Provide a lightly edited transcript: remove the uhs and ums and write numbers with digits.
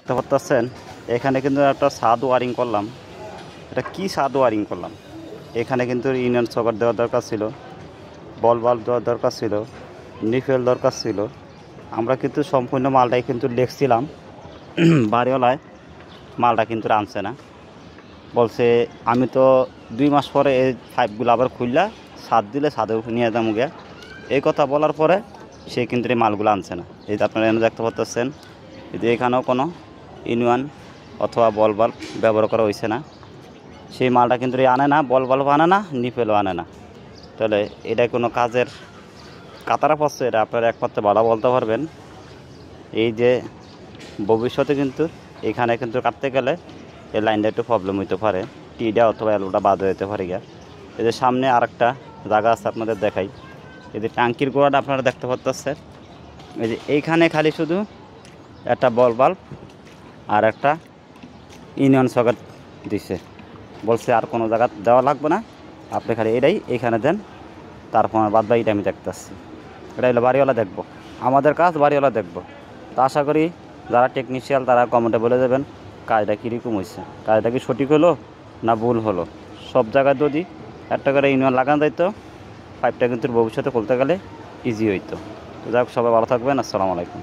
দেখতে পাচ্ছেন এখানে কিন্তু একটা ছাদ ওয়ারিং করলাম। এটা কি ছাদ ওয়ারিং করলাম, এখানে কিন্তু ইউনিয়ন সকেট দেওয়ার দরকার ছিল, বল বাল্ব দেওয়ার দরকার ছিল, নিফেল দরকার ছিল। আমরা কিন্তু সম্পূর্ণ মালটাই কিন্তু লিখছিলাম, বাড়িওয়ালায় মালটা কিন্তু আনছে না। বলছে আমি তো 2 মাস পরে এই পাইপগুলো আবার খুললা ছাদ দিলে ছাদের উপরে নিয়ে যাবো গিয়া, এই কথা বলার পরে সে কিন্তু এই মালগুলো আনছে না। এই যে আপনারা এনে দেখতে পাচ্ছেন, এই যে এখানেও কোনো ইউনিয়ন অথবা বল বাল্ব ব্যবহার করা হয়েছে না। সেই মালটা কিন্তু আনে না, বল বাল্ব আনে না, নিফেলও আনে না। তাহলে এটা কোনো কাজের কাতারা পড়ছে, এটা আপনারা একমাত্র ভালো বলতে পারবেন। এই যে ভবিষ্যতে কিন্তু এখানে কিন্তু কাটতে গেলে এই লাইনটা একটু প্রবলেম হইতে পারে, টিটা অথবা এলোটা বাদ হইতে পারে গিয়া। এই যে সামনে আরেকটা জায়গা আছে আপনাদের দেখাই, এই যে ট্যাঙ্কির গোড়াটা আপনারা দেখতে পাচ্ছেন। এই যে এইখানে খালি শুধু একটা বল বাল্ব আর একটা ইউনিয়ন সকেট দিছে, বলছে আর কোনো জায়গা দেওয়া লাগবে না, আপনি খালি এটাই এইখানে দেন, তারপর বাদ বাকিটা আমি দেখতেছি। এটা হলো বাড়িওয়ালা দেখবো, আমাদের কাজ বাড়িওয়ালা দেখবো। তা আশা করি যারা টেকনিশিয়াল তারা কমেন্টে বলে দেবেন কাজটা কীরকম হয়েছে, কাজটা কি সঠিক হলো না ভুল হলো। সব জায়গায় যদি একটা করে ইউনিয়ন লাগানো যাইতো, পাইপটা কিন্তু ভবিষ্যতে খুলতে গেলে ইজি হইতো। তো যাই হোক, সবাই ভালো থাকবেন। আসসালামু আলাইকুম।